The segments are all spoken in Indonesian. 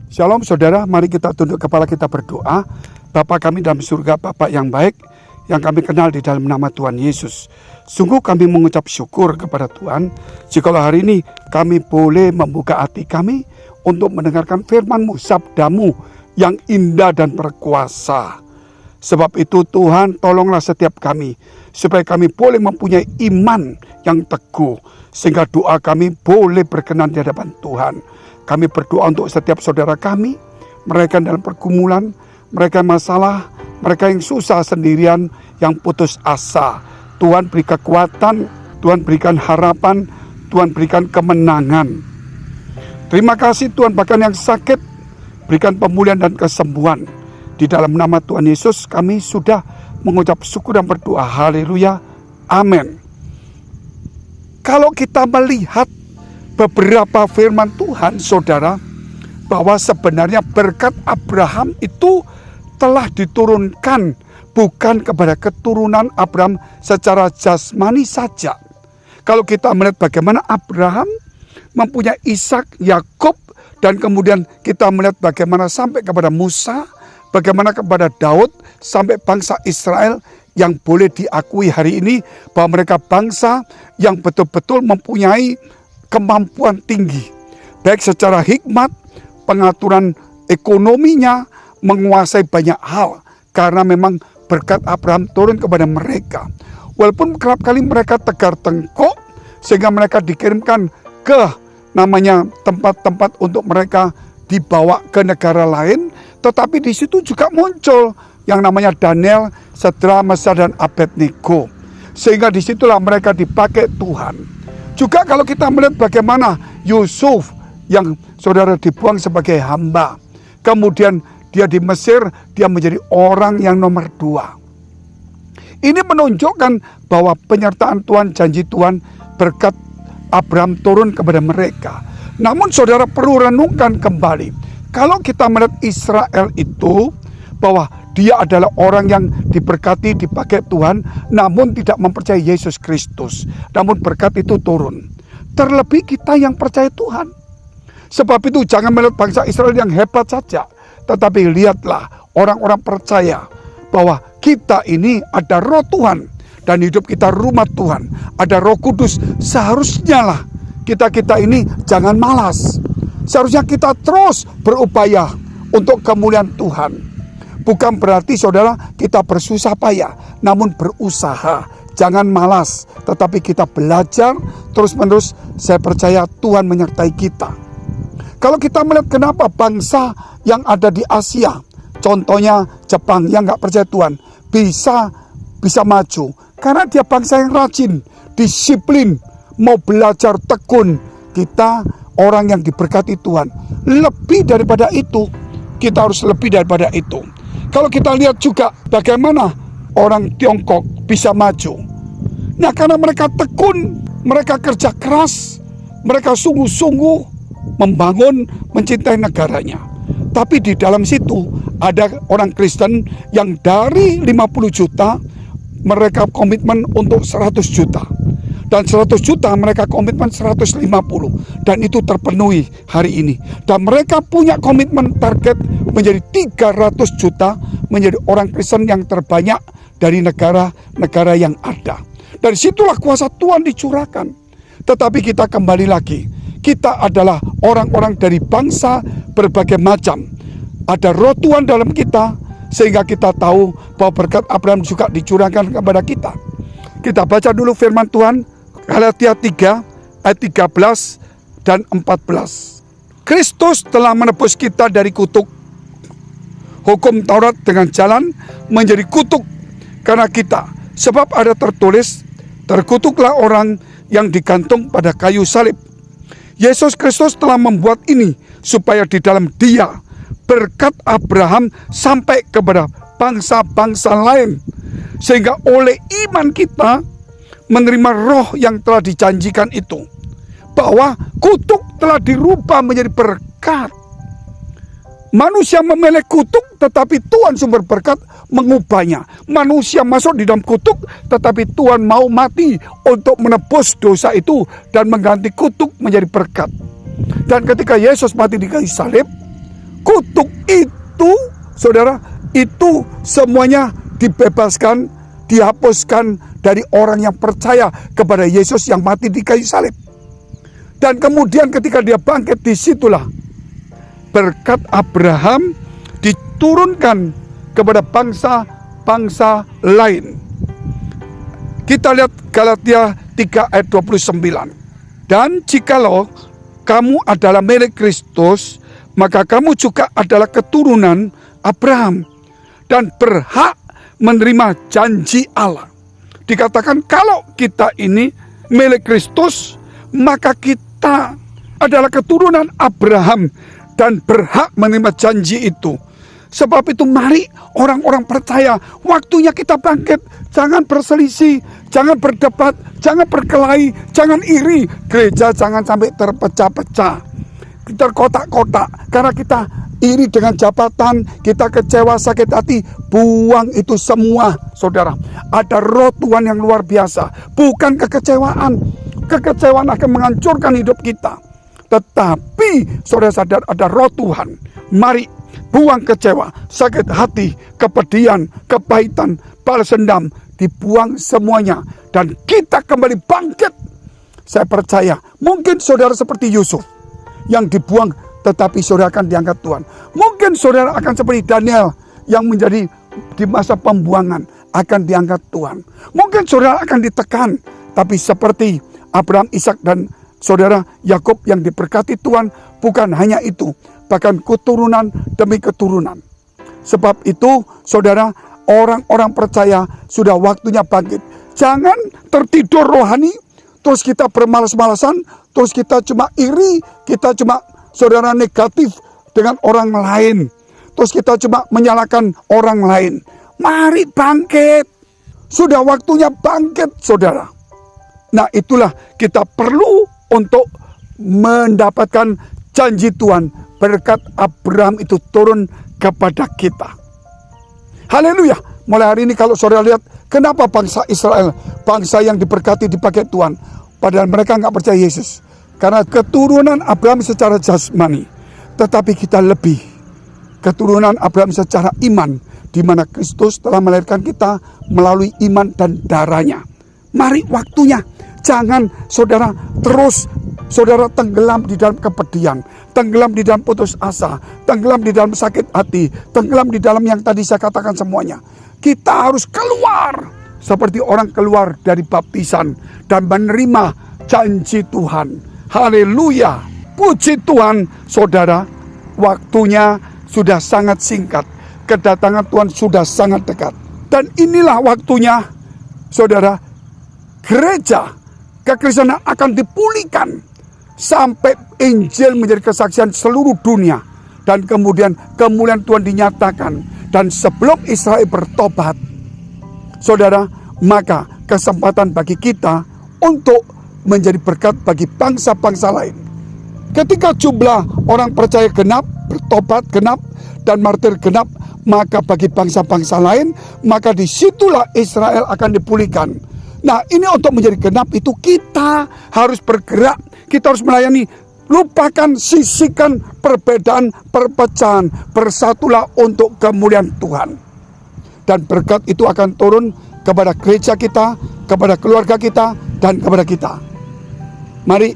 Shalom saudara, mari kita tunduk kepala, kita berdoa. Bapa kami dalam surga, Bapa yang baik, yang kami kenal di dalam nama Tuhan Yesus. Sungguh kami mengucap syukur kepada Tuhan, jikalau hari ini kami boleh membuka hati kami untuk mendengarkan firman-Mu, sabda-Mu yang indah dan berkuasa. Sebab itu Tuhan, tolonglah setiap kami, supaya kami boleh mempunyai iman yang teguh, sehingga doa kami boleh berkenan di hadapan Tuhan. Kami berdoa untuk setiap saudara kami, mereka dalam pergumulan, mereka masalah, mereka yang susah sendirian, yang putus asa. Tuhan beri kekuatan, Tuhan berikan harapan, Tuhan berikan kemenangan. Terima kasih Tuhan, bahkan yang sakit, berikan pemulihan dan kesembuhan. Di dalam nama Tuhan Yesus kami sudah mengucap syukur dan berdoa. Haleluya, amin. Kalau kita melihat beberapa firman Tuhan, saudara, bahwa sebenarnya berkat Abraham itu telah diturunkan bukan kepada keturunan Abraham secara jasmani saja. Kalau kita melihat bagaimana Abraham mempunyai Ishak, Yakub, dan kemudian kita melihat bagaimana sampai kepada Musa, bagaimana kepada Daud, sampai bangsa Israel yang boleh diakui hari ini bahwa mereka bangsa yang betul-betul mempunyai kemampuan tinggi, baik secara hikmat, pengaturan ekonominya, menguasai banyak hal, karena memang berkat Abraham turun kepada mereka. Walaupun kerap kali mereka tegar tengkuk, sehingga mereka dikirimkan ke namanya tempat-tempat untuk mereka dibawa ke negara lain, tetapi di situ juga muncul yang namanya Daniel, Sadrak, Mesak, dan Abednego, sehingga disitulah mereka dipakai Tuhan. Juga kalau kita melihat bagaimana Yusuf yang saudara dibuang sebagai hamba, kemudian dia di Mesir, dia menjadi orang yang nomor 2. Ini menunjukkan bahwa penyertaan Tuhan, janji Tuhan, berkat Abraham turun kepada mereka. Namun saudara perlu renungkan kembali, kalau kita melihat Israel itu, bahwa dia adalah orang yang diberkati, dipakai Tuhan, namun tidak mempercayai Yesus Kristus. Namun berkat itu turun. Terlebih kita yang percaya Tuhan. Sebab itu jangan melihat bangsa Israel yang hebat saja, tetapi lihatlah orang-orang percaya bahwa kita ini ada roh Tuhan, dan hidup kita rumah Tuhan. Ada Roh Kudus. Seharusnya lah kita ini jangan malas. Seharusnya kita terus berupaya untuk kemuliaan Tuhan. Bukan berarti saudara kita bersusah payah, namun berusaha. Jangan malas, tetapi kita belajar terus-menerus. Saya percaya Tuhan menyertai kita. Kalau kita melihat kenapa bangsa yang ada di Asia, contohnya Jepang yang gak percaya Tuhan, bisa maju. Karena dia bangsa yang rajin, disiplin, mau belajar tekun. Kita orang yang diberkati Tuhan. Lebih daripada itu, kita harus lebih daripada itu. Kalau kita lihat juga bagaimana orang Tiongkok bisa maju. Nah, karena mereka tekun, mereka kerja keras, mereka sungguh-sungguh membangun, mencintai negaranya. Tapi di dalam situ ada orang Kristen yang dari 50 juta, mereka komitmen untuk 100 juta. Dan 100 juta mereka komitmen 150. Dan itu terpenuhi hari ini. Dan mereka punya komitmen target menjadi 300 juta. Menjadi orang Kristen yang terbanyak dari negara-negara yang ada. Dari situlah kuasa Tuhan dicurahkan. Tetapi kita kembali lagi. Kita adalah orang-orang dari bangsa berbagai macam. Ada roh Tuhan dalam kita. Sehingga kita tahu bahwa berkat Abraham juga dicurahkan kepada kita. Kita baca dulu firman Tuhan. Galatia 3 ayat 13 dan 14. Kristus telah menebus kita dari kutuk hukum Taurat dengan jalan menjadi kutuk karena kita. Sebab ada tertulis, terkutuklah orang yang digantung pada kayu salib. Yesus Kristus telah membuat ini supaya di dalam Dia berkat Abraham sampai kepada bangsa-bangsa lain. Sehingga oleh iman kita menerima roh yang telah dijanjikan itu, bahwa kutuk telah dirubah menjadi berkat. Manusia memilih kutuk, tetapi Tuhan sumber berkat mengubahnya. Manusia masuk di dalam kutuk, tetapi Tuhan mau mati untuk menebus dosa itu dan mengganti kutuk menjadi berkat. Dan ketika Yesus mati di kayu salib, kutuk itu, saudara, itu semuanya dibebaskan, dihapuskan dari orang yang percaya kepada Yesus yang mati di kayu salib. Dan kemudian ketika dia bangkit, disitulah berkat Abraham diturunkan kepada bangsa-bangsa lain. Kita lihat Galatia 3 ayat 29. Dan jikalau kamu adalah milik Kristus, maka kamu juga adalah keturunan Abraham dan berhak menerima janji Allah. Dikatakan kalau kita ini milik Kristus, maka kita adalah keturunan Abraham dan berhak menerima janji itu. Sebab itu mari orang-orang percaya, waktunya kita bangkit. Jangan berselisih, jangan berdebat, jangan berkelahi, jangan iri. Gereja jangan sampai terpecah-pecah, terkotak-kotak karena kita iri dengan jabatan, kita kecewa, sakit hati. Buang itu semua, saudara. Ada roh Tuhan yang luar biasa, bukan kekecewaan. Kekecewaan akan menghancurkan hidup kita. Tetapi saudara sadar ada roh Tuhan. Mari buang kecewa, sakit hati, kepedihan, kepahitan, balas dendam. Dibuang semuanya dan kita kembali bangkit. Saya percaya mungkin saudara seperti Yusuf yang dibuang, tetapi saudara akan diangkat Tuhan. Mungkin saudara akan seperti Daniel yang menjadi di masa pembuangan akan diangkat Tuhan. Mungkin saudara akan ditekan, tapi seperti Abraham, Ishak dan saudara Yakub yang diberkati Tuhan. Bukan hanya itu, bahkan keturunan demi keturunan. Sebab itu saudara, orang-orang percaya sudah waktunya bangkit. Jangan tertidur rohani, terus kita bermalas-malasan, terus kita cuma iri, kita cuma saudara negatif dengan orang lain, terus kita cuma menyalahkan orang lain. Mari bangkit, sudah waktunya bangkit saudara. Nah itulah kita perlu untuk mendapatkan janji Tuhan. Berkat Abraham itu turun kepada kita. Haleluya. Mulai hari ini kalau saudara lihat, kenapa bangsa Israel, bangsa yang diberkati dipakai Tuhan, padahal mereka nggak percaya Yesus. Karena keturunan Abraham secara jasmani, tetapi kita lebih keturunan Abraham secara iman, di mana Kristus telah melahirkan kita melalui iman dan darahnya. Mari waktunya. Jangan saudara terus saudara tenggelam di dalam kepedihan, tenggelam di dalam putus asa, tenggelam di dalam sakit hati, tenggelam di dalam yang tadi saya katakan semuanya. Kita harus keluar seperti orang keluar dari baptisan dan menerima janji Tuhan. Haleluya. Puji Tuhan saudara, waktunya sudah sangat singkat. Kedatangan Tuhan sudah sangat dekat. Dan inilah waktunya saudara, gereja kekristenan akan dipulihkan sampai Injil menjadi kesaksian seluruh dunia. Dan kemudian kemuliaan Tuhan dinyatakan. Dan sebelum Israel bertobat, saudara, maka kesempatan bagi kita untuk menjadi berkat bagi bangsa-bangsa lain. Ketika jumlah orang percaya genap, bertobat genap, dan martir genap, maka bagi bangsa-bangsa lain, maka disitulah Israel akan dipulihkan. Nah ini untuk menjadi genap itu kita harus bergerak, kita harus melayani. Lupakan, sisihkan perbedaan, perpecahan, bersatulah untuk kemuliaan Tuhan. Dan berkat itu akan turun kepada gereja kita, kepada keluarga kita, dan kepada kita. Mari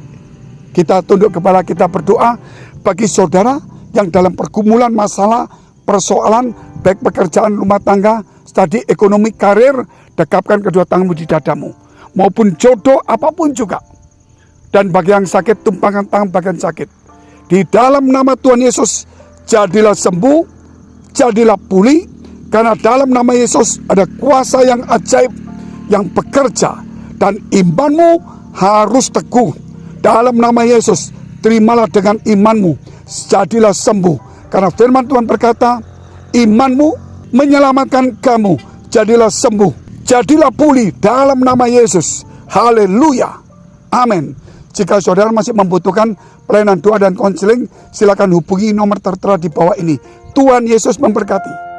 kita tunduk kepala, kita berdoa bagi saudara yang dalam pergumulan masalah, persoalan, baik pekerjaan rumah tangga, studi ekonomi, karir. Dekapkan kedua tanganmu di dadamu, maupun jodoh apapun juga. Dan bagi yang sakit, tumpangkan tangan bagian sakit. Di dalam nama Tuhan Yesus, jadilah sembuh, jadilah pulih. Karena dalam nama Yesus ada kuasa yang ajaib yang bekerja. Dan imanmu harus teguh. Dalam nama Yesus, terimalah dengan imanmu, jadilah sembuh. Karena firman Tuhan berkata, imanmu menyelamatkan kamu, jadilah sembuh. Jadilah pulih dalam nama Yesus. Haleluya. Amin. Jika saudara masih membutuhkan pelayanan doa dan konseling, silakan hubungi nomor tertera di bawah ini. Tuhan Yesus memberkati.